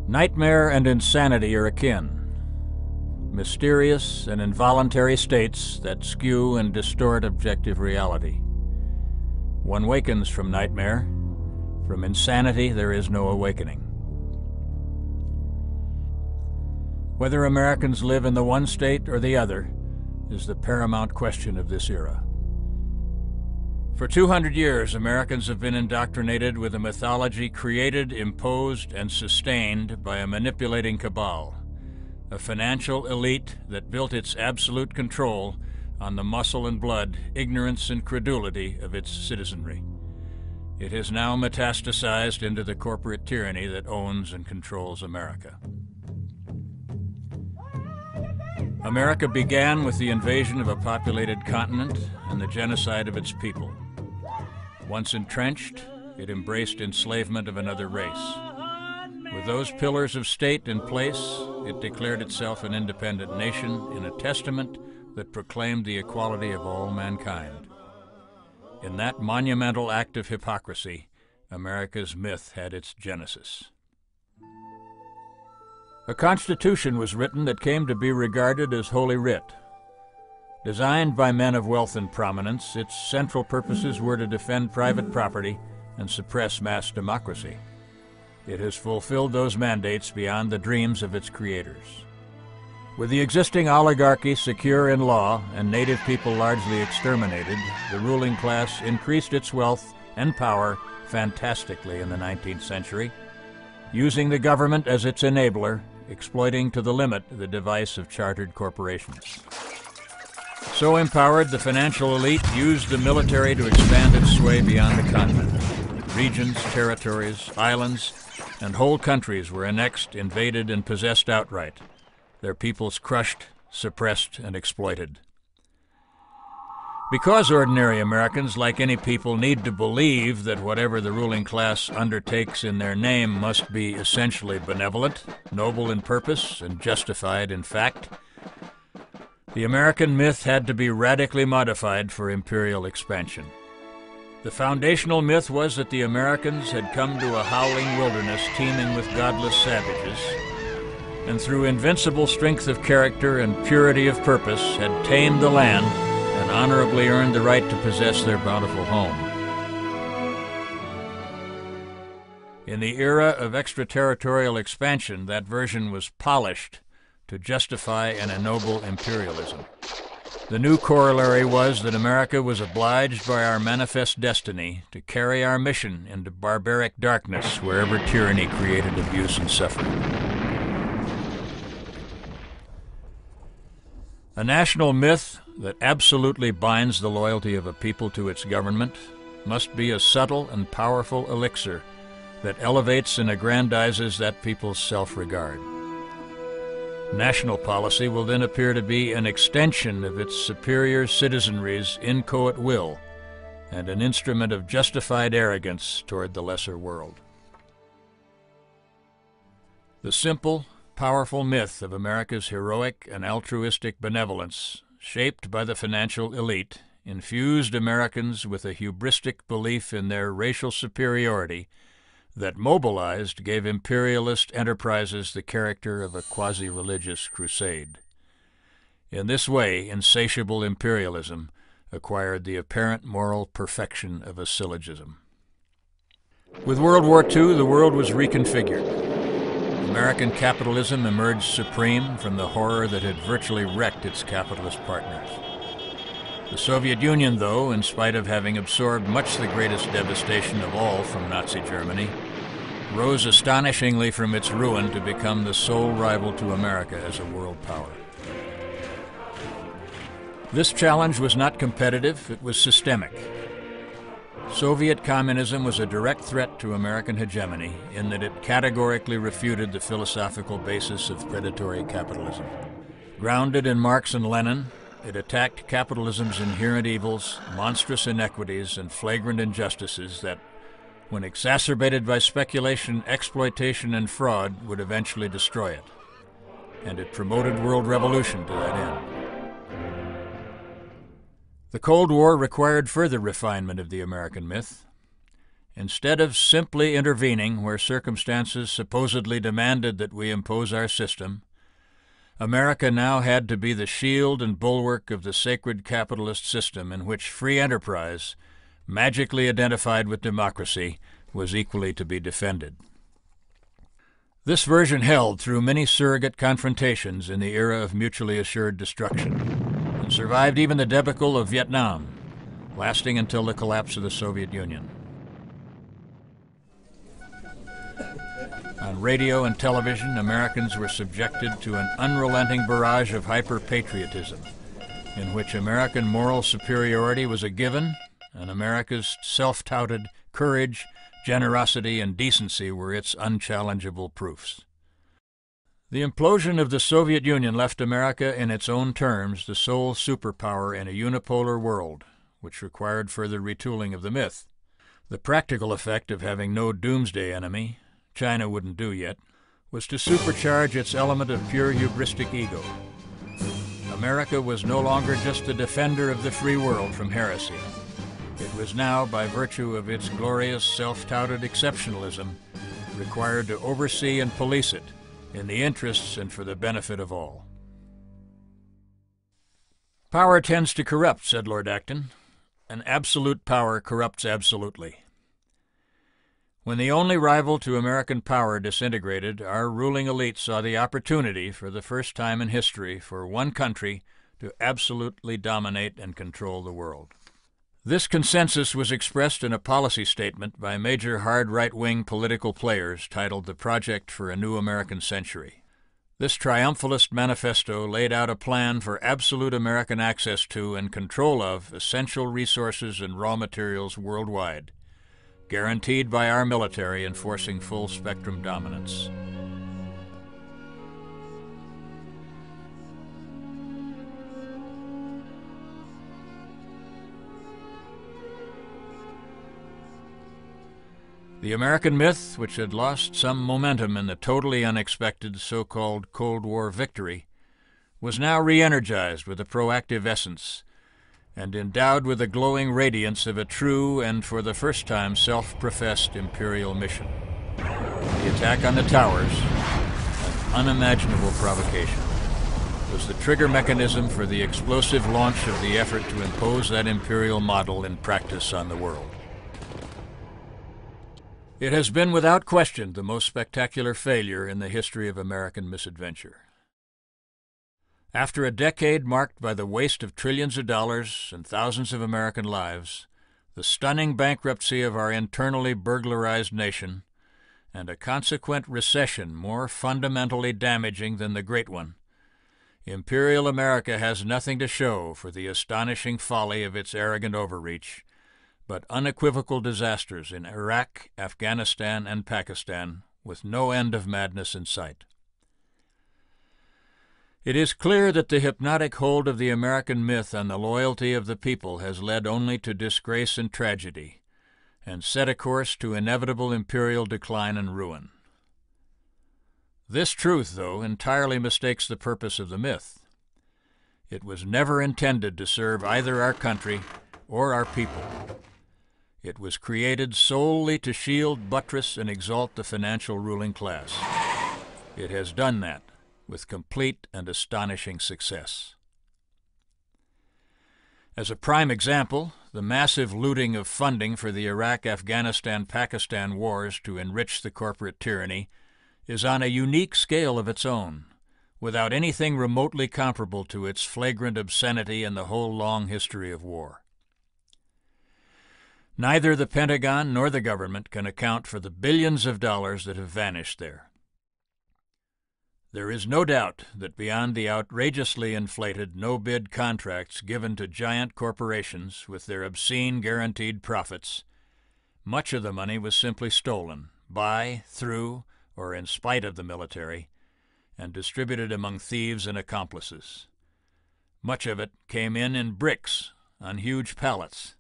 Nightmare and insanity are akin, mysterious and involuntary states that skew and distort objective reality. One wakens from nightmare. From insanity, there is no awakening. Whether Americans live in the one state or the other is the paramount question of this era. For 200 years, Americans have been indoctrinated with a mythology created, imposed, and sustained by a manipulating cabal, a financial elite that built its absolute control on the muscle and blood, ignorance and credulity of its citizenry. It has now metastasized into the corporate tyranny that owns and controls America. America began with the invasion of a populated continent and the genocide of its people. Once entrenched, it embraced enslavement of another race. With those pillars of state in place, it declared itself an independent nation in a testament that proclaimed the equality of all mankind. In that monumental act of hypocrisy, America's myth had its genesis. A constitution was written that came to be regarded as Holy Writ. Designed by men of wealth and prominence, its central purposes were to defend private property and suppress mass democracy. It has fulfilled those mandates beyond the dreams of its creators. With the existing oligarchy secure in law and native people largely exterminated, the ruling class increased its wealth and power fantastically in the 19th century, using the government as its enabler, exploiting to the limit the device of chartered corporations. So empowered, the financial elite used the military to expand its sway beyond the continent. Regions, territories, islands, and whole countries were annexed, invaded, and possessed outright, their peoples crushed, suppressed, and exploited. Because ordinary Americans, like any people, need to believe that whatever the ruling class undertakes in their name must be essentially benevolent, noble in purpose, and justified in fact, the American myth had to be radically modified for imperial expansion. The foundational myth was that the Americans had come to a howling wilderness teeming with godless savages, and through invincible strength of character and purity of purpose had tamed the land and honorably earned the right to possess their bountiful home. In the era of extraterritorial expansion, that version was polished to justify and ennoble imperialism. The new corollary was that America was obliged by our manifest destiny to carry our mission into barbaric darkness wherever tyranny created abuse and suffering. A national myth that absolutely binds the loyalty of a people to its government must be a subtle and powerful elixir that elevates and aggrandizes that people's self-regard. National policy will then appear to be an extension of its superior citizenry's inchoate will and an instrument of justified arrogance toward the lesser world. The simple, powerful myth of America's heroic and altruistic benevolence, shaped by the financial elite, infused Americans with a hubristic belief in their racial superiority that mobilized gave imperialist enterprises the character of a quasi-religious crusade. In this way, insatiable imperialism acquired the apparent moral perfection of a syllogism. With World War II, the world was reconfigured. American capitalism emerged supreme from the horror that had virtually wrecked its capitalist partners. The Soviet Union, though, in spite of having absorbed much the greatest devastation of all from Nazi Germany, rose astonishingly from its ruin to become the sole rival to America as a world power. This challenge was not competitive, it was systemic. Soviet communism was a direct threat to American hegemony in that it categorically refuted the philosophical basis of predatory capitalism. Grounded in Marx and Lenin, it attacked capitalism's inherent evils, monstrous inequities, and flagrant injustices that, when exacerbated by speculation, exploitation, and fraud, would eventually destroy it. And it promoted world revolution to that end. The Cold War required further refinement of the American myth. Instead of simply intervening where circumstances supposedly demanded that we impose our system, America now had to be the shield and bulwark of the sacred capitalist system in which free enterprise, magically identified with democracy, was equally to be defended. This version held through many surrogate confrontations in the era of mutually assured destruction, and survived even the debacle of Vietnam, lasting until the collapse of the Soviet Union. On radio and television, Americans were subjected to an unrelenting barrage of hyper-patriotism, in which American moral superiority was a given, and America's self-touted courage, generosity, and decency were its unchallengeable proofs. The implosion of the Soviet Union left America, in its own terms, the sole superpower in a unipolar world, which required further retooling of the myth. The practical effect of having no doomsday enemy, China wouldn't do yet, was to supercharge its element of pure hubristic ego. America was no longer just the defender of the free world from heresy. It was now, by virtue of its glorious self-touted exceptionalism, required to oversee and police it in the interests and for the benefit of all. Power tends to corrupt, said Lord Acton, and absolute power corrupts absolutely. When the only rival to American power disintegrated, our ruling elite saw the opportunity, for the first time in history, for one country to absolutely dominate and control the world. This consensus was expressed in a policy statement by major hard right-wing political players titled The Project for a New American Century. This triumphalist manifesto laid out a plan for absolute American access to and control of essential resources and raw materials worldwide, guaranteed by our military enforcing full-spectrum dominance. The American myth, which had lost some momentum in the totally unexpected so-called Cold War victory, was now re-energized with a proactive essence and endowed with the glowing radiance of a true and, for the first time, self-professed imperial mission. The attack on the towers, an unimaginable provocation, was the trigger mechanism for the explosive launch of the effort to impose that imperial model in practice on the world. It has been without question the most spectacular failure in the history of American misadventure. After a decade marked by the waste of trillions of dollars and thousands of American lives, the stunning bankruptcy of our internally burglarized nation, and a consequent recession more fundamentally damaging than the Great One, Imperial America has nothing to show for the astonishing folly of its arrogant overreach, but unequivocal disasters in Iraq, Afghanistan, and Pakistan, with no end of madness in sight. It is clear that the hypnotic hold of the American myth on the loyalty of the people has led only to disgrace and tragedy, and set a course to inevitable imperial decline and ruin. This truth, though, entirely mistakes the purpose of the myth. It was never intended to serve either our country or our people. It was created solely to shield, buttress, and exalt the financial ruling class. It has done that with complete and astonishing success. As a prime example, the massive looting of funding for the Iraq, Afghanistan, Pakistan wars to enrich the corporate tyranny is on a unique scale of its own, without anything remotely comparable to its flagrant obscenity in the whole long history of war. Neither the Pentagon nor the government can account for the billions of dollars that have vanished there. There is no doubt that beyond the outrageously inflated no-bid contracts given to giant corporations with their obscene guaranteed profits, much of the money was simply stolen by, through, or in spite of the military, and distributed among thieves and accomplices. Much of it came in bricks on huge pallets,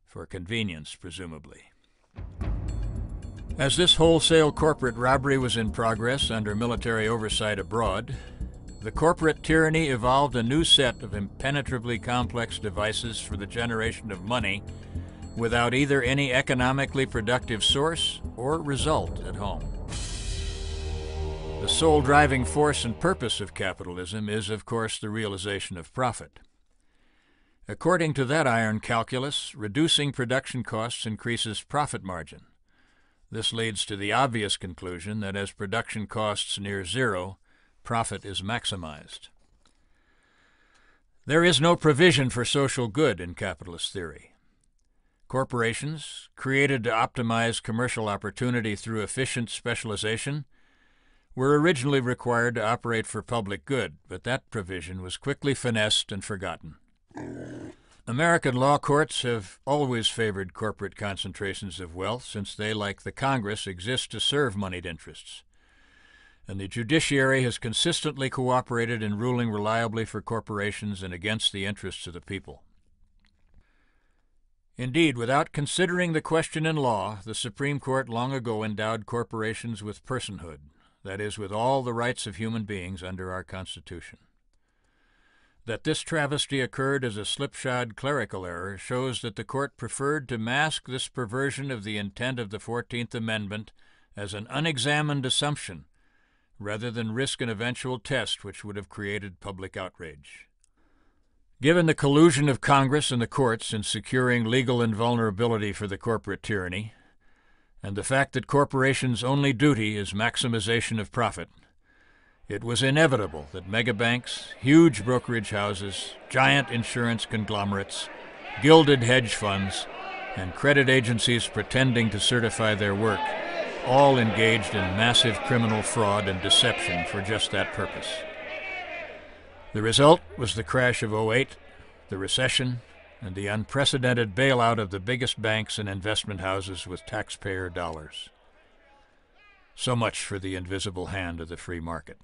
for convenience, presumably. As this wholesale corporate robbery was in progress under military oversight abroad, the corporate tyranny evolved a new set of impenetrably complex devices for the generation of money without either any economically productive source or result at home. The sole driving force and purpose of capitalism is, of course, the realization of profit. According to that iron calculus, reducing production costs increases profit margin. This leads to the obvious conclusion that as production costs near zero, profit is maximized. There is no provision for social good in capitalist theory. Corporations, created to optimize commercial opportunity through efficient specialization, were originally required to operate for public good, but that provision was quickly finessed and forgotten. American law courts have always favored corporate concentrations of wealth since they, like the Congress, exist to serve moneyed interests. And the judiciary has consistently cooperated in ruling reliably for corporations and against the interests of the people. Indeed, without considering the question in law, the Supreme Court long ago endowed corporations with personhood, that is, with all the rights of human beings under our Constitution. That this travesty occurred as a slipshod clerical error shows that the Court preferred to mask this perversion of the intent of the 14th Amendment as an unexamined assumption, rather than risk an eventual test which would have created public outrage. Given the collusion of Congress and the courts in securing legal invulnerability for the corporate tyranny, and the fact that corporations' only duty is maximization of profit, it was inevitable that megabanks, huge brokerage houses, giant insurance conglomerates, gilded hedge funds, and credit agencies pretending to certify their work all engaged in massive criminal fraud and deception for just that purpose. The result was the crash of '08, the recession, and the unprecedented bailout of the biggest banks and investment houses with taxpayer dollars. So much for the invisible hand of the free market.